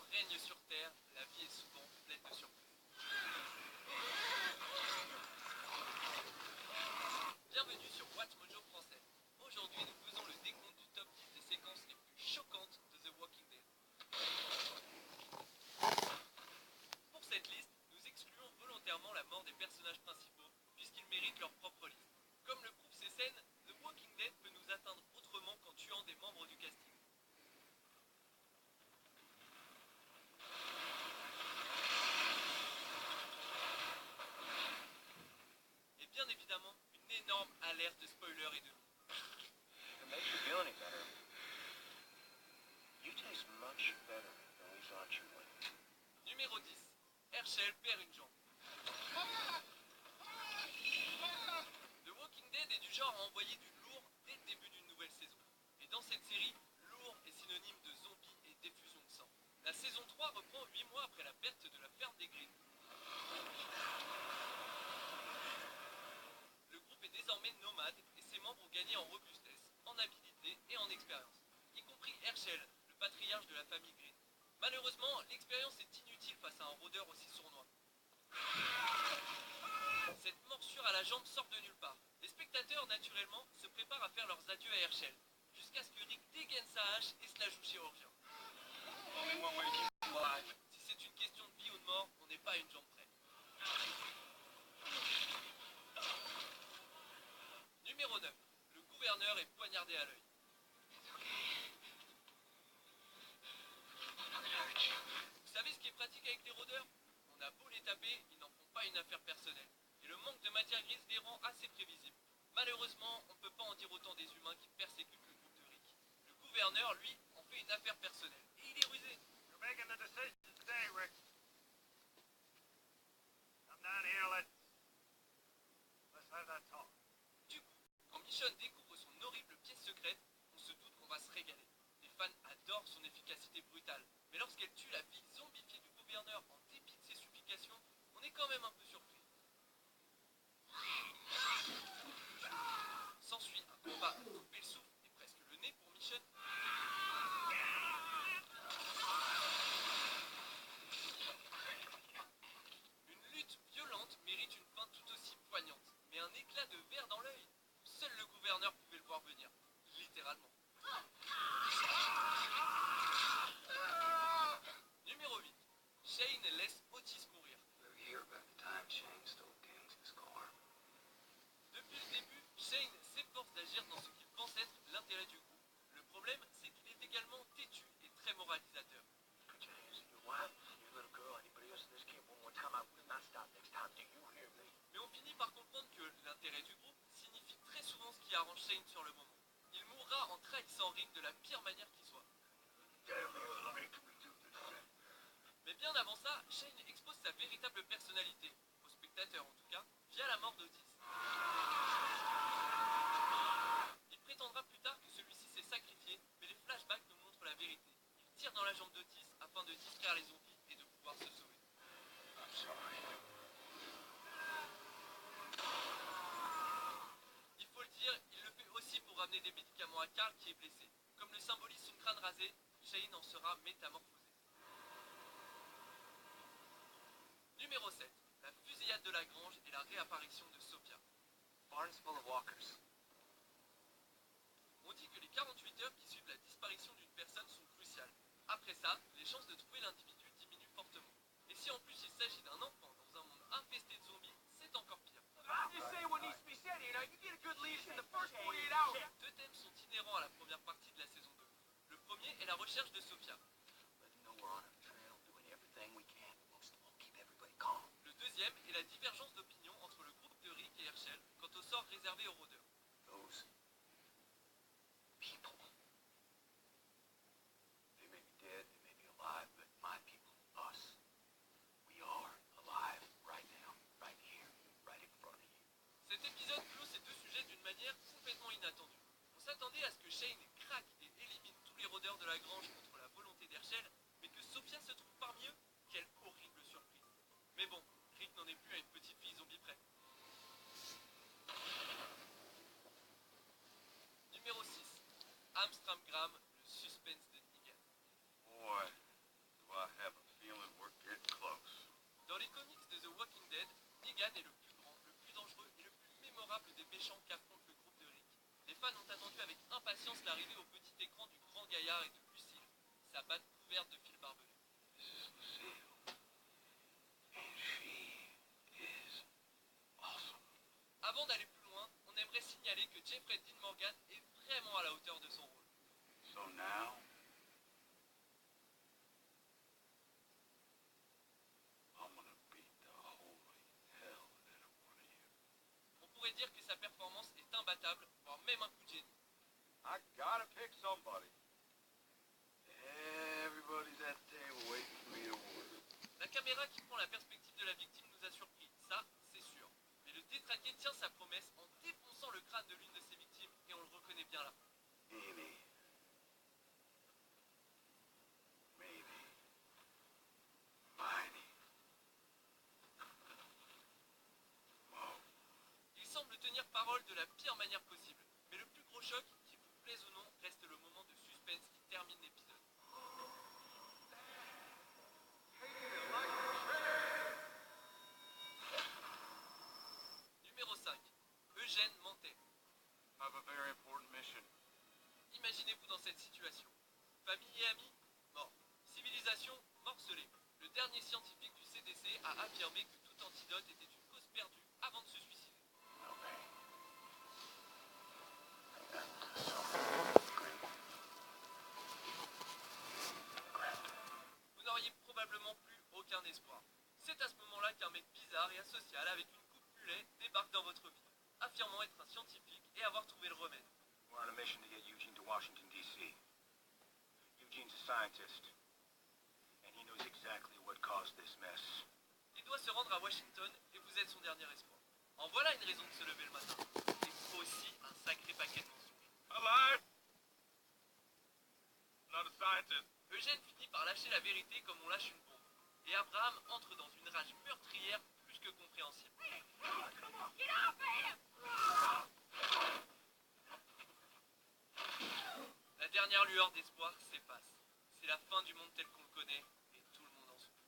mort règne sur Terre, la vie est souvent pleine de surprises. Bienvenue sur Watch Mojo français. Aujourd'hui, nous faisons le décompte du top 10 des séquences les plus choquantes de The Walking Dead. Pour cette liste, nous excluons volontairement la mort des personnages principaux, puisqu'ils méritent leur propre liste. Comme le prouvent ces scènes, The Walking Dead peut nous atteindre autrement qu'en tuant des membres du casting. Et bien évidemment, une énorme alerte spoiler est de nous. If it makes you feel any better, you taste much better than we thought you would. Numéro 10. Herschel perd une jambe. The Walking Dead est du genre à envoyer du lourd dès le début d'une nouvelle saison. Et dans cette série, lourd est synonyme de zombies et d'effusion de sang. La saison 3 reprend 8 mois après la perte de la ferme des Green. Le groupe est désormais nomade et ses membres ont gagné en robustesse, en habilité et en expérience, y compris Herschel, le patriarche de la famille Green. Malheureusement, l'expérience est inutile face à un rôdeur aussi sournois. Cette morsure à la jambe sort de nulle part. Les spectateurs, naturellement, se préparent à faire leurs adieux à Herschel, jusqu'à ce que Rick dégaine sa hache et se la joue chirurgien. Si c'est une question de vie ou de mort, on n'est pas à une jambe près. Numéro 9. Le gouverneur est poignardé à l'œil. Vous savez ce qui est pratique avec les rôdeurs? On a beau les taper, ils n'en font pas une affaire personnelle. Et le manque de matière grise les rend assez prévisibles. Malheureusement, on ne peut pas en dire autant des humains qui persécutent le groupe de Rick. Le gouverneur, lui, en fait une affaire personnelle. Et il est rusé. You're making the decision today, Rick. Come down here, let's have that talk. Du coup, quand Michonne découvre son horrible pièce secrète, on se doute qu'on va se régaler. Les fans adorent son efficacité brutale. Mais lorsqu'elle tue la fille zombifiée du gouverneur en dépit de ses supplications, on est quand même un peu surpris. S'ensuit un combat à couper le souffle et presque le nez pour Michonne. Une lutte violente mérite une fin tout aussi poignante, mais un éclat de verre dans l'œil, seul le gouverneur pouvait le voir venir, littéralement. Numéro 8. Shane laisse Otis mourir. Depuis le début, Shane s'efforce d'agir dans ce qu'il pense être l'intérêt du groupe. Le problème, c'est qu'il est également têtu et très moralisateur. Mais on finit par comprendre que l'intérêt du groupe signifie très souvent ce qui arrange Shane sur le moment. Il mourra en trahissant Rick de la pire manière qui soit. Mais bien avant ça, Shane expose sa véritable personnalité, aux spectateurs en tout cas, via la mort d'Otis. Il prétendra plus tard que celui-ci s'est sacrifié, mais les flashbacks nous montrent la vérité. Il tire dans la jambe d'Otis afin de distraire les zombies et de pouvoir se sauver. Il faut le dire, il le fait aussi pour ramener des médicaments à Carl qui est blessé. Comme le symbolise son crâne rasé, Shane en sera métamorphosé. Numéro 7. La fusillade de la grange et la réapparition de Sophia. Barns full of walkers. On dit que les 48 heures qui suivent la disparition d'une personne sont cruciales. Après ça, les chances de trouver l'individu diminuent fortement. Et si en plus il s'agit d'un enfant dans un monde infesté de zombies, c'est encore pire. Deux thèmes sont inhérents à la première partie de la saison 2. Le premier est la recherche de Sophia. Le deuxième est la divergence d'opinion entre le groupe de Rick et Herschel quant au sort réservé aux rôdeurs. Cet épisode clôt ces deux sujets d'une manière complètement inattendue. On s'attendait à ce que Shane craque et élimine tous les rôdeurs de la grange contre la volonté d'Herschel, mais que Sophia se trouve parmi eux, quelle horrible surprise. Mais bon, Rick n'en est plus à une petite fille zombie près. Numéro 6. Amstramgram, le suspense de Negan. Boy, do I méchant qu'affronte le groupe de Rick. Les fans ont attendu avec impatience l'arrivée au petit écran du grand gaillard et de Lucille, sa batte couverte de fils barbelés. Avant d'aller plus loin, on aimerait signaler que Jeffrey Dean Morgan est vraiment à la hauteur de son rôle. So now, I'm gonna beat the holy hell out of one of you. On pourrait dire que sa performance est imbattable, voire même un coup de génie. I gotta pick somebody. Everybody's at the table waiting for me to order. La caméra qui prend la perspective de la victime nous a surpris, ça c'est sûr. Mais le détraqué tient sa promesse en défonçant le crâne de l'une de ses victimes et on le reconnaît bien là. Maybe. Mighty. Il semble tenir parole de la pire manière possible. Mais le plus gros choc, qu'il vous plaise ou non, reste le moment de suspense qui termine l'épisode. Numéro 5. Eugène Mantet. I have a very important mission. Imaginez-vous dans cette situation. Famille et amis, morts. Civilisation, morcelée. Le dernier scientifique du CDC a affirmé que tout antidote était une cause perdue avant de se suicider. Vous n'auriez probablement plus aucun espoir. C'est à ce moment-là qu'un mec bizarre et asocial avec une coupe mulet débarque dans votre vie, affirmant être un scientifique et avoir trouvé le remède. We're on a mission to get Eugene to Washington, D.C. Eugene's a scientist, and he knows exactly what caused this mess. Il doit se rendre à Washington et vous êtes son dernier espoir. En voilà une raison de se lever le matin. Et aussi un sacré paquet de mensonges. Alive? Not a scientist. Eugène finit par lâcher la vérité comme on lâche une bombe. Et Abraham entre dans une rage meurtrière plus que compréhensible. La dernière lueur d'espoir s'efface. C'est la fin du monde tel qu'on le connaît et tout le monde en souffre.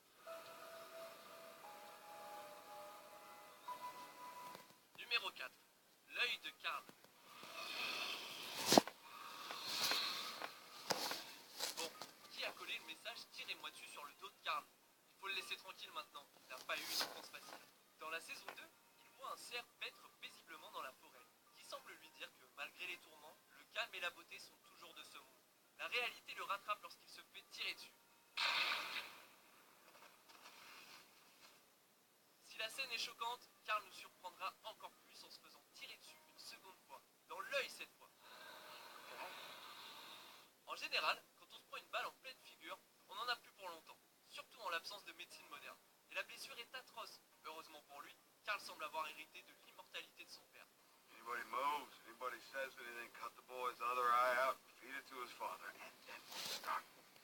Numéro 4. L'œil de Karl. Bon, qui a collé le message « Tirez-moi dessus » sur le dos de Karl? Il faut le laisser tranquille maintenant, il n'a pas eu une enfance facile. Dans la saison 2, il voit un cerf paître paisiblement dans la forêt, qui semble lui dire que malgré les tourments, le calme et la beauté sont toujours de ce monde. La réalité le rattrape lorsqu'il se fait tirer dessus. Si la scène est choquante, Karl nous surprendra encore plus en se faisant tirer dessus une seconde fois, dans l'œil cette fois. En général, quand on se prend une balle en pleine figure, on n'en a plus pour longtemps, surtout en l'absence de médecine moderne. Et la blessure est atroce. Heureusement pour lui, Karl semble avoir hérité de l'immortalité de son père. Anybody moves, anybody says anything, cut the boy's other eye out and feed it to his father.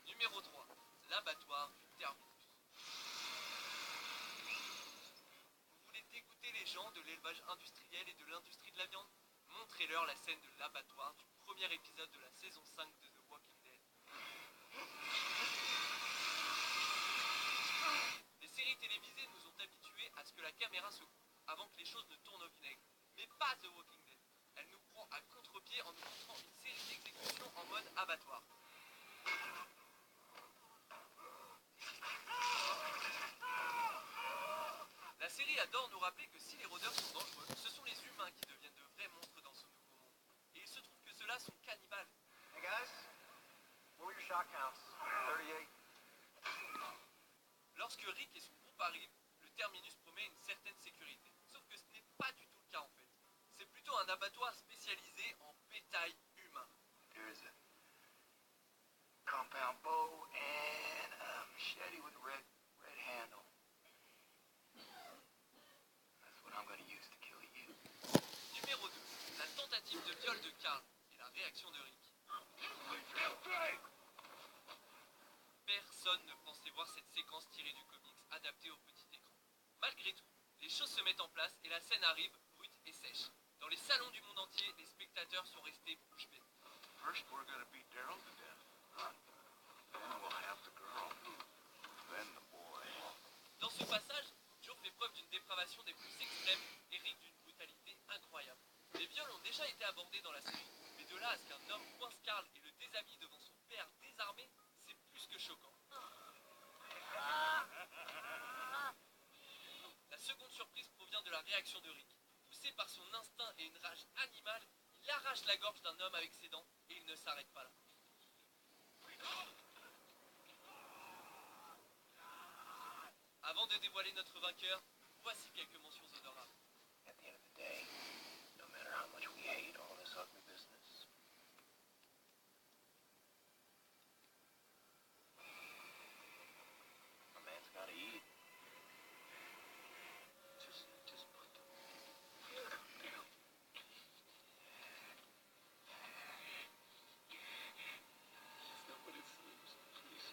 Numéro 3. L'abattoir du terminus. Vous voulez dégoûter les gens de l'élevage industriel et de l'industrie de la viande? Montrez-leur la scène de l'abattoir du premier épisode de la saison 5 de The Walking Dead. Les séries télévisées nous ont habitués à ce que la caméra se coupe avant que les choses ne tournent au vinaigre. Mais pas The Walking Dead. Elle nous prend à contre-pied en nous montrant une série d'exécutions en mode abattoir. La série adore nous rappeler que si les rôdeurs sont dangereux, ce sont les humains qui deviennent de vrais monstres dans ce nouveau monde. Et il se trouve que ceux-là sont cannibales. Hey guys, what were your shot counts? 38. Lorsque Rick et son groupe arrivent, le terminus promet une certaine sécurité. Sauf que ce n'est pas du tout le cas en fait. C'est plutôt un abattoir spécialisé en bétail humain. There's a compound bow and a machete with a red handle. That's what I'm gonna use to kill you. Numéro 2. La tentative de viol de Karl et la réaction de Rick. Personne ne pensait voir cette séquence tirée du comics adaptée au petit écran. Malgré tout, les choses se mettent en place et la scène arrive brute et sèche. Dans les salons du monde entier, les spectateurs sont restés bouche bée. First, we're gonna beat Daryl to death. Then we'll have the girl. Then the boy. Dans ce passage, Joe fait preuve d'une dépravation des plus extrêmes et Rick d'une brutalité incroyable. Les déjà été abordé dans la série, mais de là à ce qu'un homme coince Carl et le déshabille devant son père désarmé, c'est plus que choquant. La seconde surprise provient de la réaction de Rick. Poussé par son instinct et une rage animale, il arrache la gorge d'un homme avec ses dents et il ne s'arrête pas là. Avant de dévoiler notre vainqueur, voici quelques mentions honorables. At the end of the day, no matter how much we hate all this ugly business, a man's gotta eat. Just put the... Somebody please, please.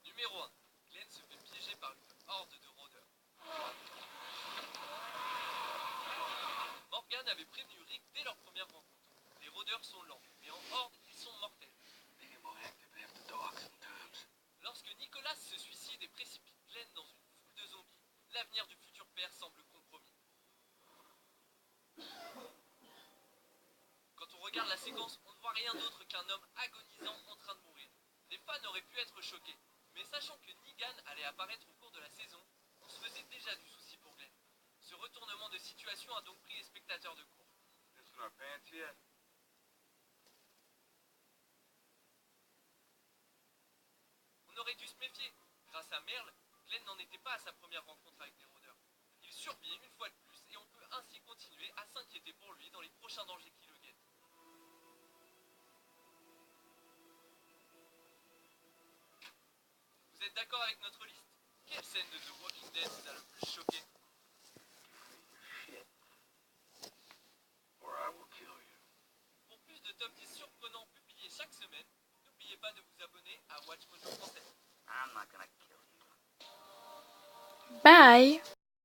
Numéro 1. Glenn se fait piéger par une horde de rôdeurs. Morgan avait prévenu Rick dès leur première rencontre. Les rôdeurs sont lents, mais en horde, ils sont mortels. They get more active after dark sometimes. Lorsque Nicholas se suicide et précipite Glenn dans une foule de zombies, l'avenir du futur père semble compromis. Quand on regarde la séquence, on ne voit rien d'autre qu'un homme agonisant en train de mourir. Les fans auraient pu être choqués, mais sachant que Negan allait apparaître au cours de la saison, on se faisait déjà du souci pour Glenn. Ce retournement de situation a donc pris les spectateurs de court. This in our pants yet? On aurait dû se méfier. Grâce à Merle, Glenn n'en était pas à sa première rencontre avec les rôdeurs. Il survit une fois de plus et on peut ainsi continuer à s'inquiéter pour lui dans les prochains dangers qui le guettent. Vous êtes d'accord avec notre liste? Quelle scène de The Walking Dead vous a le plus choqué? Shit. Or I will kill you. Pour plus de top 10 surprenants publiés chaque semaine, n'oubliez pas de vous abonner à Watch Mojo Français. I'm not gonna kill you. Bye.